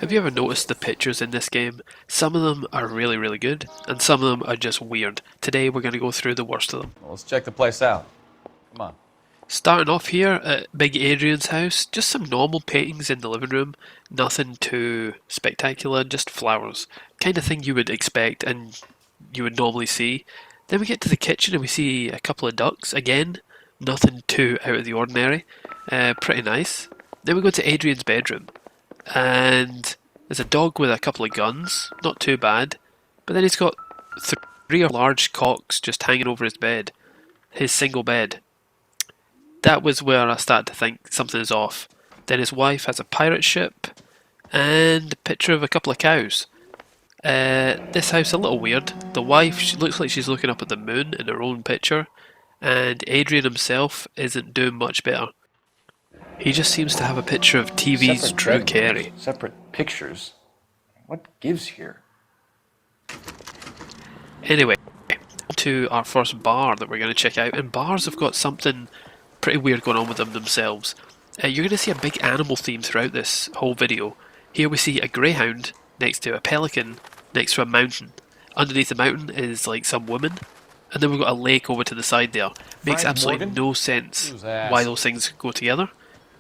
Have you ever noticed the pictures in this game? Some of them are really good, and some of them are just weird. Today we're going to go through the worst of them. Well, let's check the place out. Come on. Starting off here at Big Adrian's house, just some normal paintings in the living room, nothing too spectacular, just flowers. Kind of thing you would expect and you would normally see. Then we get to the kitchen and we see a couple of ducks, again, nothing too out of the ordinary, pretty nice. Then we go to Adrian's bedroom, and there's a dog with a couple of guns, not too bad, but then he's got three large cocks just hanging over his bed, his single bed. That was where I started to think something is off. Then his wife has a pirate ship, and a picture of a couple of cows. This house a little weird. The wife, she looks like she's looking up at the moon in her own picture, and Adrian himself isn't doing much better. He just seems to have a picture of TV's Drew Carey. Separate pictures. What gives here? Anyway, to our first bar that we're going to check out, and bars have got something pretty weird going on with them themselves. You're going to see a big animal theme throughout this whole video. Here we see a greyhound next to a pelican next to a mountain. Underneath the mountain is like some woman, and then we've got a lake over to the side there. Makes absolutely no sense why those things go together.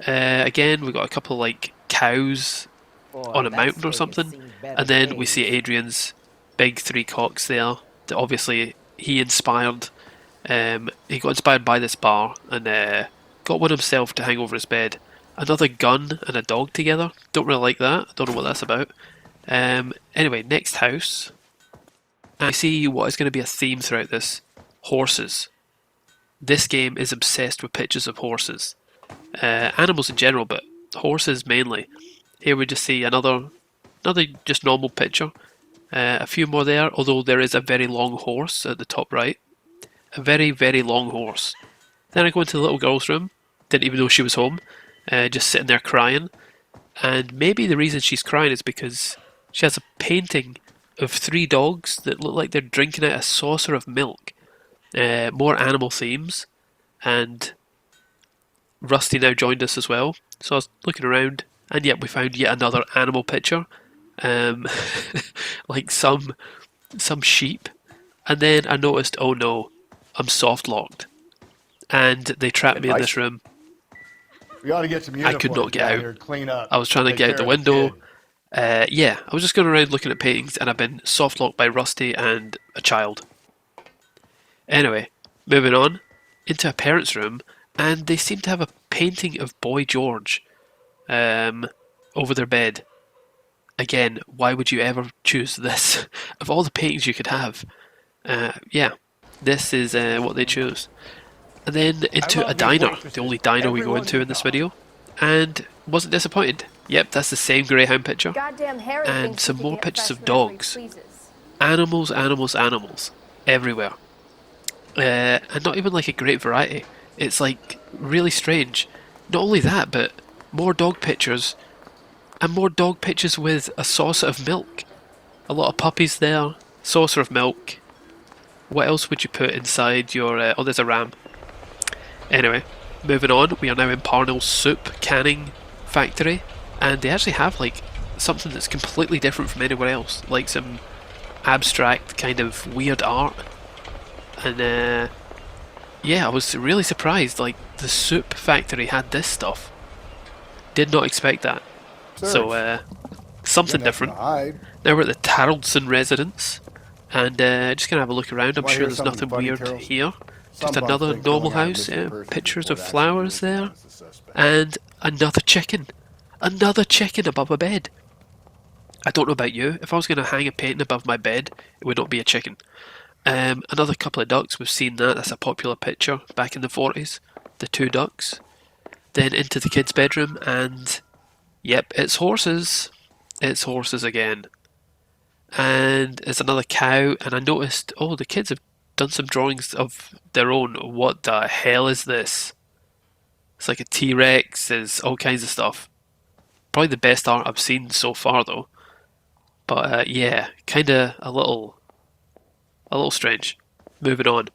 Again, we've got a couple of like cows on a mountain or something, and then we see Adrian's big three cocks there that obviously he inspired. He got inspired by this bar and got one himself to hang over his bed. Another gun and a dog together. Don't really like that. Don't know what that's about. Anyway, next house. And I see what is going to be a theme throughout this. Horses. This game is obsessed with pictures of horses. Animals in general, but horses mainly. Here we just see another just normal picture. A few more there, although there is a very long horse at the top right. A very long horse. Then I go into the little girl's room. Didn't even know she was home. Just sitting there crying. And maybe the reason she's crying is because she has a painting of three dogs that look like they're drinking out a saucer of milk. More animal themes. And Rusty now joined us as well. So I was looking around, and yet we found yet another animal picture. Like some sheep. And then I noticed, oh no, I'm soft locked. And they trapped me in this room. We ought to get some I could not get out. Here, clean up, I was trying to get out the window. Yeah, I was just going around looking at paintings, and I've been soft locked by Rusty and a child. Anyway, moving on into a parent's room, and they seem to have a painting of Boy George over their bed. Again, why would you ever choose this? Of all the paintings you could have, yeah, this is what they chose. And then into a diner, the only diner we go into in this video, and wasn't disappointed. Yep, that's the same greyhound picture, and some more pictures of dogs. Animals, everywhere. And not even like a great variety. It's like really strange. Not only that, but more dog pictures, and more dog pictures with a saucer of milk. A lot of puppies there, saucer of milk. What else would you put inside your... oh, there's a ram. Anyway, moving on, we are now in Parnell's soup canning factory, and they actually have like something that's completely different from anywhere else, like some abstract kind of weird art. And yeah, I was really surprised, like the soup factory had this stuff. Did not expect that. So something different. Now we're at the Taraldson residence, and just gonna have a look around. I'm sure there's nothing weird here. Just another normal house, pictures of flowers there, and another chicken. Another chicken above a bed. I don't know about you, if I was going to hang a painting above my bed, it would not be a chicken. Another couple of ducks, we've seen that, that's a popular picture back in the 40s. The two ducks. Then into the kids' bedroom, and yep, it's horses. It's horses again. And there's another cow, and I noticed, oh, the kids have done some drawings of their own. What the hell is this? It's like a T-Rex, there's all kinds of stuff. Probably the best art I've seen so far though. But yeah, kinda a little strange. Moving on.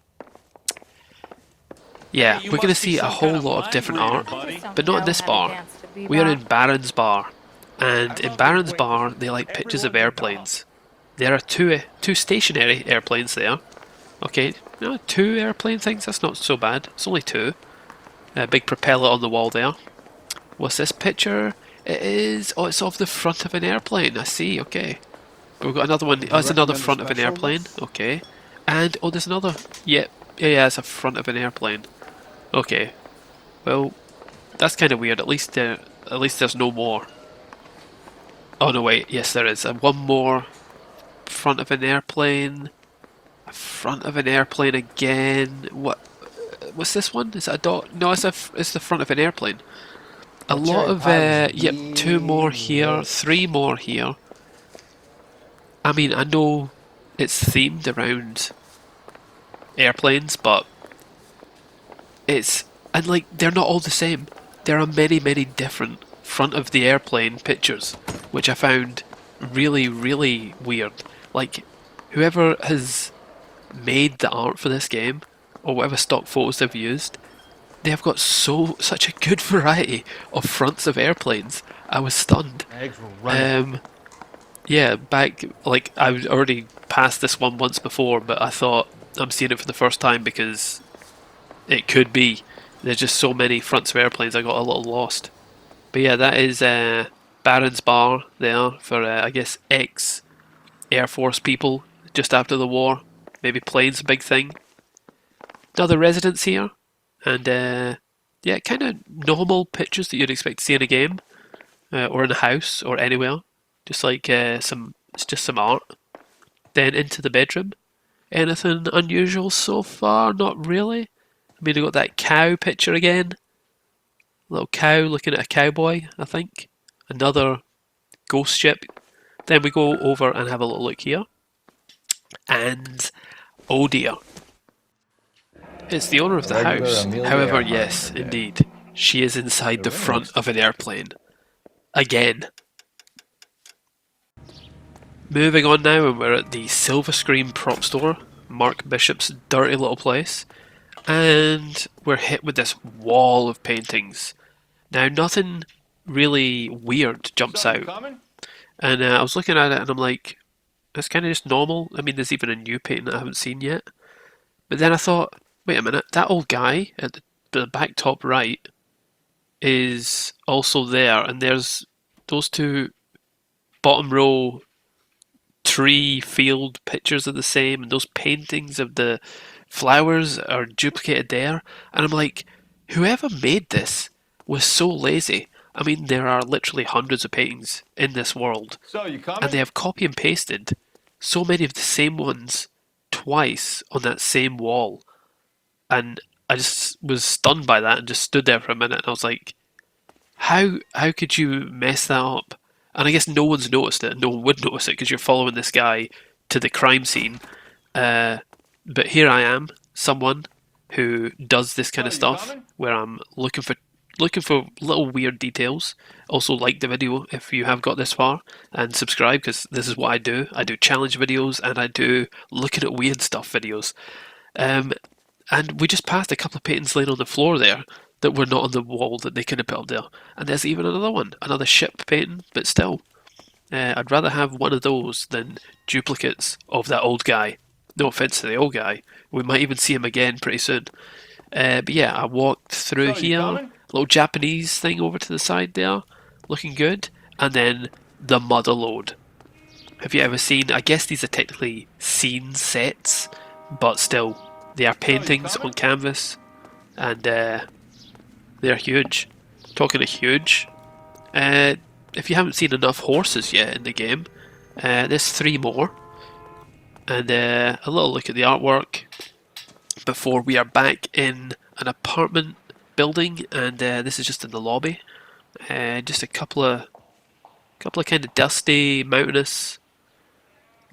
Yeah, we're going to see a whole lot of different art, but not in this bar. We are in Baron's bar, And in Baron's Bar, they like pictures of airplanes. There are two stationary airplanes there. Okay, no, two airplane things, that's not so bad. It's only two. A big propeller on the wall there. What's this picture? It is... Oh, it's of the front of an airplane. I see, okay. We've got another one. Oh, it's another front of an airplane. Okay. And, oh, there's another. Yep. Yeah, it's a front of an airplane. Okay. Well, that's kind of weird. At least there's no more. Oh, no, wait. Yes, there is. One more front of an airplane. A front of an airplane again. What's this one? Is that a dot? No, it's the front of an airplane. A lot of, yep, two more here, three more here. I mean, I know it's themed around airplanes, but and like, they're not all the same. There are many, many different front of the airplane pictures, which I found really, really weird. Like, whoever has made the art for this game, or whatever stock photos they've used, they have got such a good variety of fronts of airplanes. I was stunned. Yeah, like, I was already passed this one once before, but I thought I'm seeing it for the first time because it could be. There's just so many fronts of airplanes, I got a little lost. But yeah, that is Baron's Bar there for, I guess, ex-Air Force people just after the war. Maybe planes a big thing. Another residence here. And, yeah, kind of normal pictures that you'd expect to see in a game. Or in a house, or anywhere. Just like it's just some art. Then into the bedroom. Anything unusual so far? Not really. I mean, I got that cow picture again. Little cow looking at a cowboy, I think. Another ghost ship. Then we go over and have a little look here. And, oh dear. It's the owner of the house. However, yes, indeed. She is inside the front of an airplane. Again. Moving on now, and we're at the Silver Screen prop store, Mark Bishop's dirty little place, and we're hit with this wall of paintings. Now, nothing really weird jumps out, and I was looking at it and I'm like, it's kind of just normal. I mean, there's even a new painting that I haven't seen yet. But then I thought, wait a minute, that old guy at the back top right is also there, and there's those two bottom row tree field pictures are the same, and those paintings of the flowers are duplicated there, and I'm like, whoever made this was so lazy. I mean, there are literally hundreds of paintings in this world, and they have copy and pasted so many of the same ones twice on that same wall, and I just was stunned by that and just stood there for a minute, and I was like, how could you mess that up? And I guess no one's noticed it. No one would notice it because you're following this guy to the crime scene. But here I am, someone who does this kind of stuff, where I'm looking for little weird details. Also, like the video if you have got this far, and subscribe because this is what I do. I do challenge videos and I do looking at weird stuff videos. And we just passed a couple of paintings laying on the floor there that were not on the wall that they could have put up there. And there's even another one, another ship painting, but still. I'd rather have one of those than duplicates of that old guy. No offence to the old guy. We might even see him again pretty soon. But yeah, I walked through here, little Japanese thing over to the side there, looking good. And then the mother load. Have you ever seen, I guess these are technically scene sets, but still, they are paintings on canvas. And they're huge. Talking of huge, if you haven't seen enough horses yet in the game, there's 3 more. And a little look at the artwork before we are back in an apartment building, and this is just in the lobby. Just a couple of kind of dusty, mountainous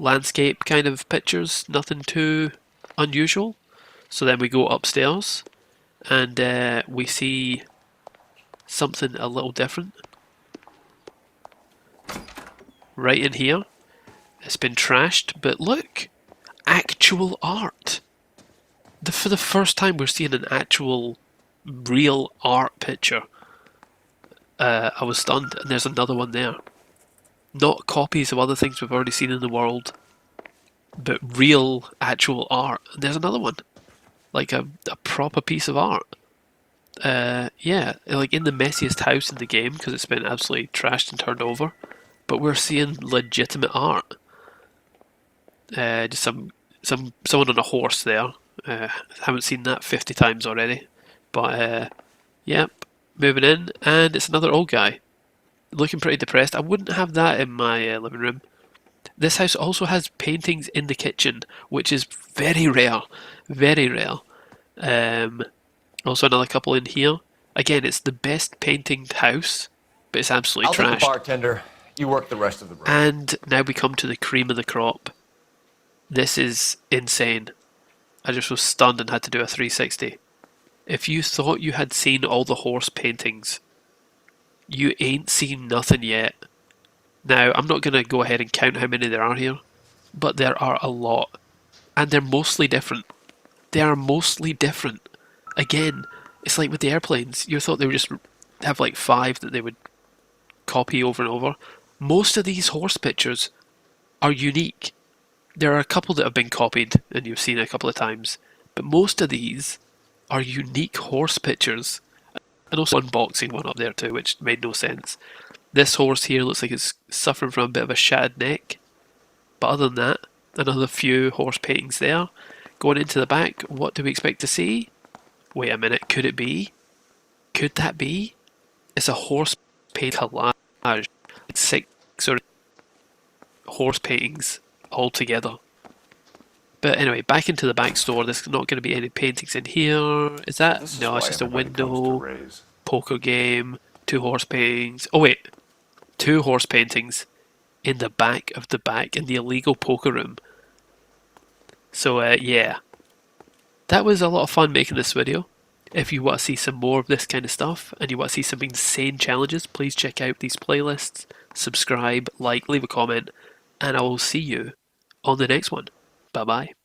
landscape kind of pictures, nothing too unusual. So then we go upstairs, and we see something a little different. Right in here. It's been trashed, but look! Actual art! For the first time we're seeing an actual, real art picture. I was stunned, and there's another one there. Not copies of other things we've already seen in the world, but real, actual art. And there's another one, like a proper piece of art. Yeah, like in the messiest house in the game because it's been absolutely trashed and turned over, but we're seeing legitimate art. Just someone on a horse there. Haven't seen that 50 times already, but yep. Moving in, and it's another old guy, looking pretty depressed. I wouldn't have that in my living room. This house also has paintings in the kitchen, which is very rare, very rare. Also another couple in here. Again, it's the best painted house, but it's absolutely I'll take the trashed. bartender. You work the rest of the room. And now we come to the cream of the crop. This is insane. I just was stunned and had to do a 360. If you thought you had seen all the horse paintings, you ain't seen nothing yet. Now, I'm not going to go ahead and count how many there are here, but there are a lot. And they're mostly different. They are mostly different. Again, it's like with the airplanes. You thought they would just have like 5 that they would copy over and over. Most of these horse pictures are unique. There are a couple that have been copied and you've seen a couple of times, but most of these are unique horse pictures. And also unboxing one up there too, which made no sense. This horse here looks like it's suffering from a bit of a shattered neck. But other than that, another few horse paintings there. Going into the back, what do we expect to see? Wait a minute, could it be? Could that be? It's a horse paint collage. Like 6 or horse paintings all together. But anyway, back into the back store. There's not going to be any paintings in here. Is that? This is No, it's why just a everybody comes to window, Ray's. poker game, 2 horse paintings. Oh wait, 2 horse paintings in the back of the back in the illegal poker room. So yeah, that was a lot of fun making this video. If you want to see some more of this kind of stuff and you want to see some insane challenges, please check out these playlists, subscribe, like, leave a comment, and I will see you on the next one. Bye bye.